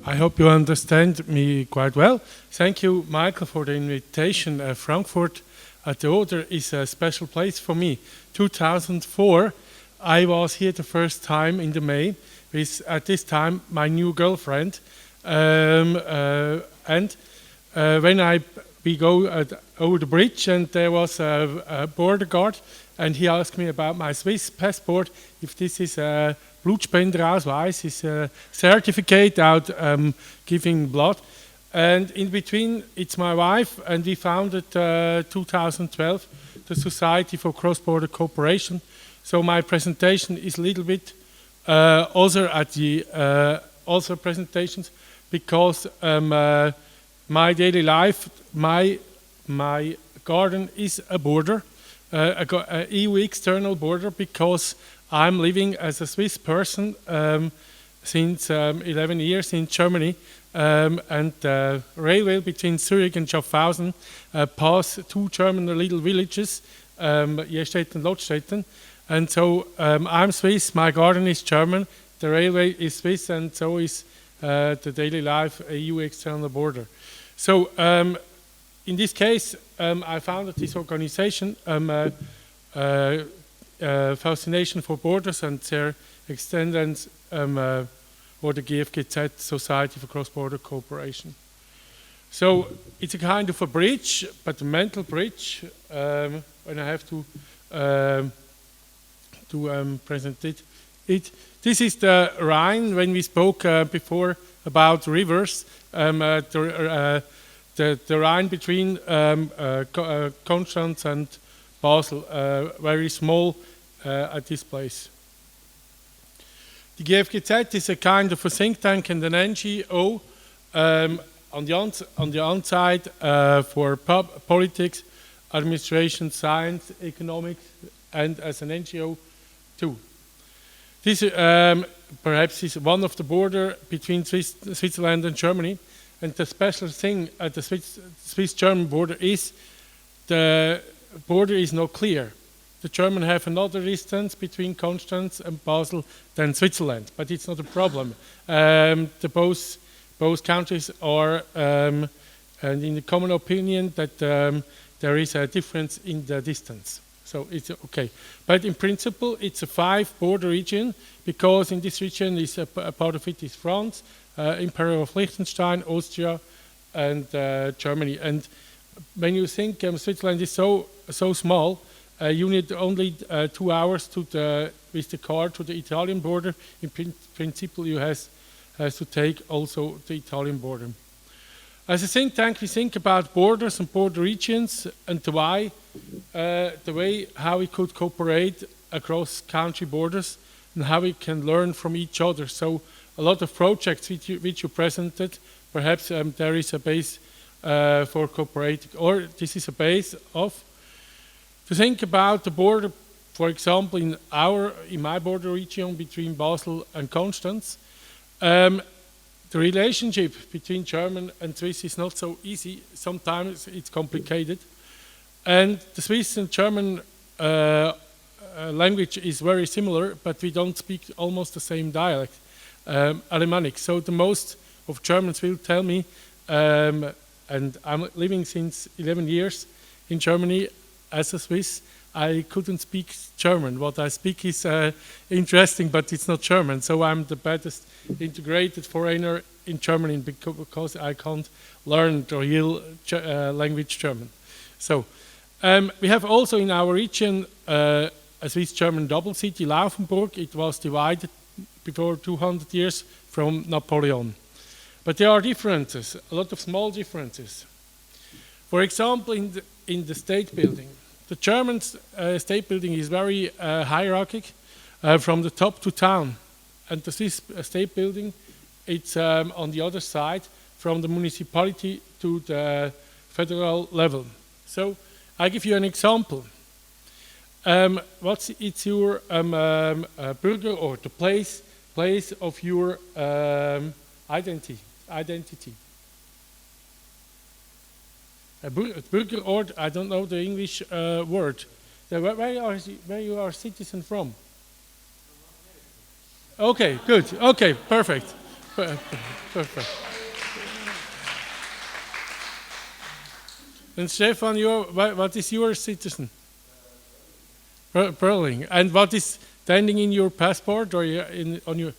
I hope you understand me quite well. Thank you, Michael, for the invitation. Frankfurt at the Oder is a special place for me. 2004, I was here the first time in the May with, at this time, my new girlfriend. And when we go over the bridge, and there was a border guard, and he asked me about my Swiss passport, if this is a Blutspenderausweis, is a certificate out giving blood. And in between, it's my wife, and we founded 2012 the Society for Cross-Border Cooperation. So my presentation is a little bit also at the also presentations, because my daily life, my garden is a border, a EU external border, because I'm living as a Swiss person since 11 years in Germany, and the railway between Zurich and Schaffhausen pass two German little villages, Jestetten and Lottstetten, and so I'm Swiss, my garden is German, the railway is Swiss, and so is the daily life a EU external border. So in this case, I founded this organization, Fascination for Borders and their extended, or the GFGZ, Society for Cross-Border Cooperation. So it's a kind of a bridge, but a mental bridge, when I have to present it. This is the Rhine. When we spoke before about rivers, the Rhine between Constance and Basel, very small at this place. The GFGZ is a kind of a think tank and an NGO on the outside for politics, administration, science, economics, and as an NGO too. This perhaps is one of the border between Switzerland and Germany, and the special thing at the Swiss-German border is the border is not clear. The Germans have another distance between Constance and Basel than Switzerland, but it's not a problem. Both countries are, and in the common opinion, that there is a difference in the distance. So it's okay. But in principle, it's a 5-border region, because in this region is a part of it is France, Empire of Liechtenstein, Austria, and Germany. And when you think Switzerland is so small, you need only 2 hours with the car to the Italian border. In principle, you has to take also the Italian border. As a think tank, we think about borders and border regions and the way how we could cooperate across country borders and how we can learn from each other. So a lot of projects which you presented, perhaps there is a base for cooperating, or this is a base of to think about the border, for example, in my border region between Basel and Constance. The relationship between German and Swiss is not so easy. Sometimes it's complicated. And the Swiss and German language is very similar, but we don't speak almost the same dialect, Alemannic. So the most of Germans will tell me, and I'm living since 11 years in Germany as a Swiss, I couldn't speak German. What I speak is interesting, but it's not German. So I'm the baddest integrated foreigner in Germany because I can't learn the real language German. So we have also in our region a Swiss-German double city, Laufenburg. It was divided before 200 years from Napoleon. But there are differences, a lot of small differences. For example, in the state building. The German state building is very hierarchical from the top to town. And the Swiss state building, it's on the other side from the municipality to the federal level. So I give you an example. It's your burger or the place of your identity. A Bürgerort, I don't know the English word. Where you are citizen from? Okay, good. Okay, perfect. Perfect. And Stefan, what is your citizen? Berlin. And what is standing in your passport or on your?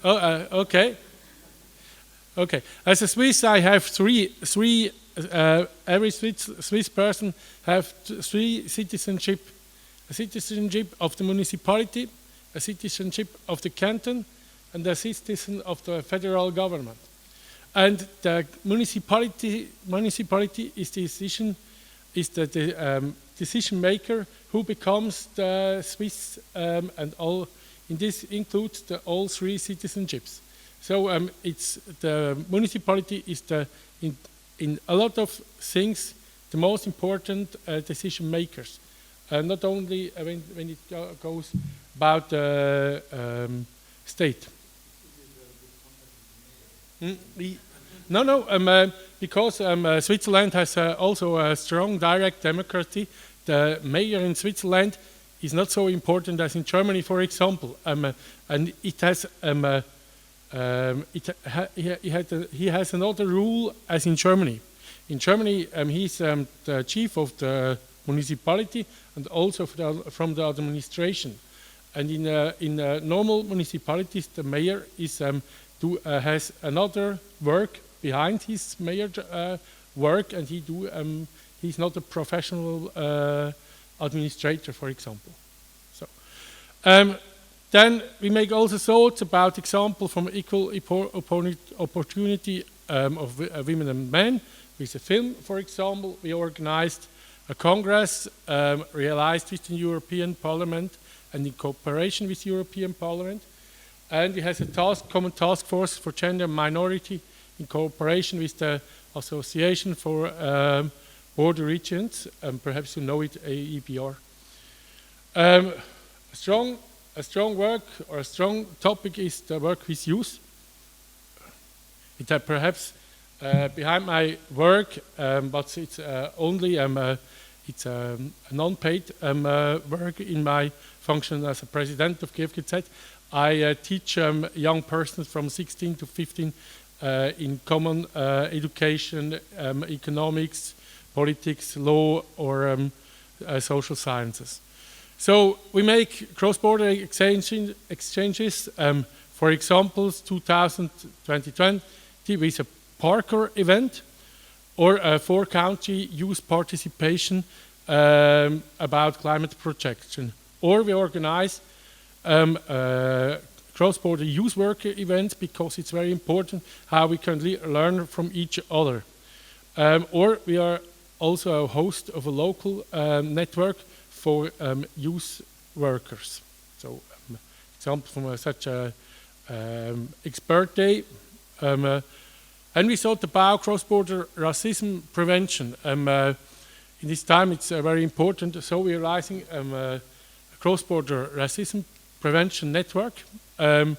Oh, okay. Okay. As a Swiss, I have three. Every Swiss person have three citizenship: a citizenship of the municipality, a citizenship of the canton, and a citizen of the federal government. And the municipality is the decision maker who becomes the Swiss and all. In this includes all three citizenships. So it's the municipality is in a lot of things the most important decision makers. Not only when it goes about the state. No, because Switzerland has also a strong direct democracy. The mayor in Switzerland is not so important as in Germany, for example, and it has he has another rule as in Germany. In Germany, he's the chief of the municipality and also from the administration. And in normal municipalities, the mayor is has another work behind his mayor work, and he's not a professional administrator, for example. So then we make also thoughts about example from equal opportunity of women and men. With a film, for example, we organized a congress realized with the European Parliament and in cooperation with the European Parliament. And we have a common task force for gender and minority in cooperation with the Association for Border Regions, perhaps you know it, AEBR. A strong work or a strong topic is the work with youth. It perhaps behind my work, but it's only it's a non-paid work in my function as a president of GFGZ. I teach young persons from 16 to 15 in common education, economics, politics, law, or social sciences. So we make cross-border exchanges. For example, 2020 with a Parker event or a 4-country youth participation about climate protection. Or we organize cross-border youth worker events because it's very important how we can learn from each other. Or we are also a host of a local network for youth workers. So, example from such a expert day. And we thought about cross-border racism prevention. In this time, it's very important. So we're realizing a cross-border racism prevention network, and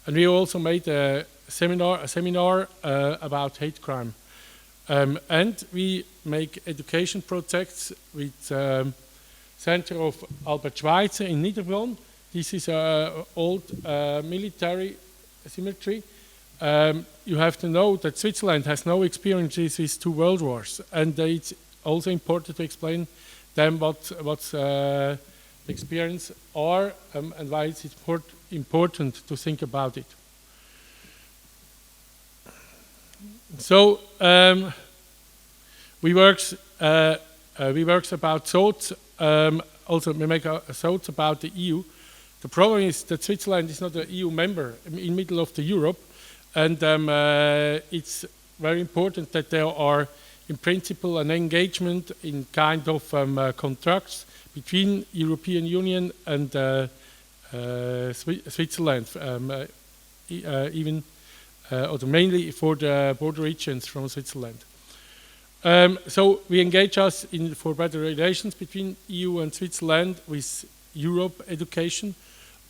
we also made a seminar about hate crime. And we make education projects with Center of Albert Schweitzer in Niederbronn. This is an old military cemetery. You have to know that Switzerland has no experiences with 2 world wars, and it's also important to explain them what's the experience are and why it's important to think about it. So we works about thoughts. Also, we make thoughts about the EU. The problem is that Switzerland is not an EU member in middle of the Europe, and it's very important that there are, in principle, an engagement in kind of contracts between European Union and Switzerland, even or mainly for the border regions from Switzerland. So we engage us for better relations between EU and Switzerland with Europe education,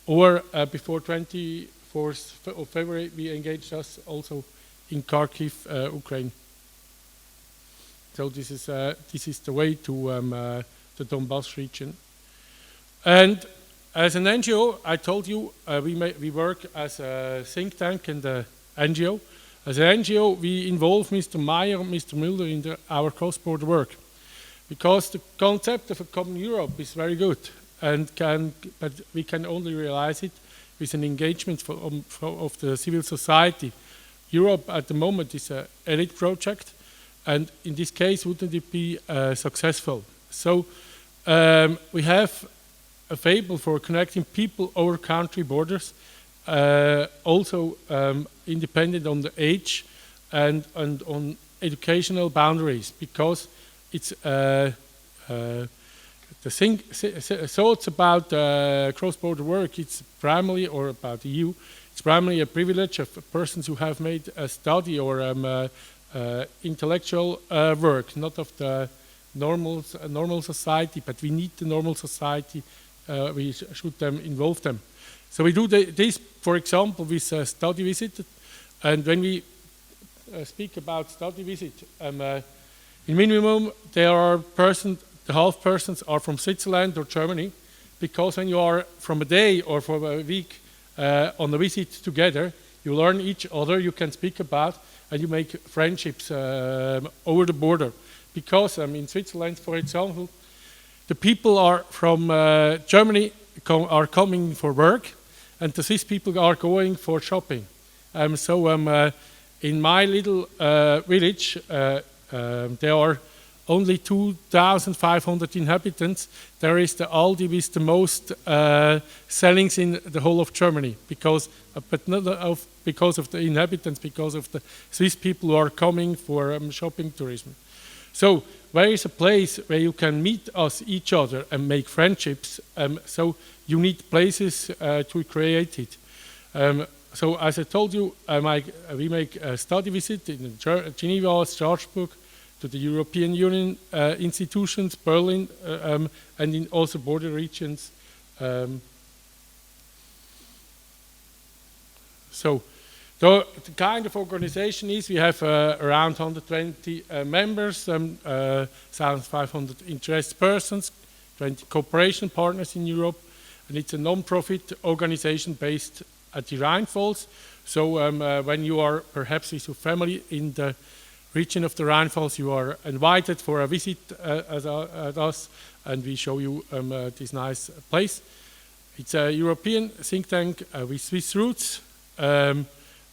or before 24th of February we engaged us also in Kharkiv, Ukraine. So this is the way to the Donbass region. And as an NGO, I told you we work as a think tank and a NGO. As an NGO, we involve Mr. Meyer and Mr. Müller in our cross-border work, because the concept of a common Europe is very good, but we can only realize it with an engagement of the civil society. Europe at the moment is an elite project, and in this case, wouldn't it be successful? So we have a fable for connecting people over country borders, also independent on the age and on educational boundaries, because it's the thoughts about cross-border work, it's primarily, or about the EU, it's primarily a privilege of persons who have made a study or intellectual work, not of the normal society, but we need the normal society, we should involve them. So we do this, for example, with a study visit, and when we speak about study visit, in minimum, there are the half persons are from Switzerland or Germany, because when you are from a day or for a week on a visit together, you learn each other, you can speak about, and you make friendships over the border. Because in Switzerland, for example, the people are from Germany are coming for work, and the Swiss people are going for shopping. In my little village, there are only 2,500 inhabitants. There is the Aldi with the most sellings in the whole of Germany, but not because of the inhabitants, because of the Swiss people who are coming for shopping tourism. So where is a place where you can meet each other and make friendships? So you need places to create it. So as I told you, we make a study visit in Geneva, Strasbourg, to the European Union institutions, Berlin, and in also border regions. So the kind of organization is, we have around 120 members, 1,500 interested persons, 20 cooperation partners in Europe, and it's a non-profit organization based at the Rhine-Pfalz. So when you are perhaps with your family in the region of the Rhine-Pfalz, you are invited for a visit at us, and we show you this nice place. It's a European think tank with Swiss roots.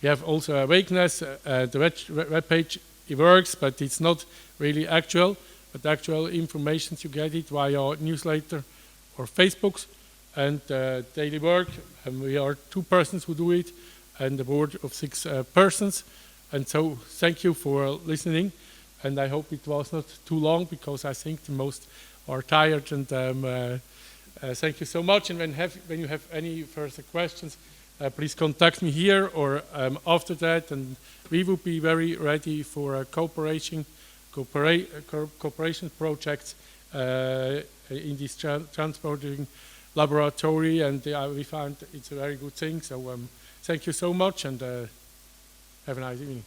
We have also Awakeness, the web page, it works, but it's not really actual. But actual information, you get it via newsletter or Facebooks. And daily work, we are 2 persons who do it, and a board of 6 persons. And so thank you for listening, and I hope it was not too long, because I think the most are tired. And thank you so much. And when you have any further questions, please contact me here or after that, and we will be very ready for cooperation projects in this Transbordering Laboratory, and we found it's a very good thing. So thank you so much, and have a nice evening.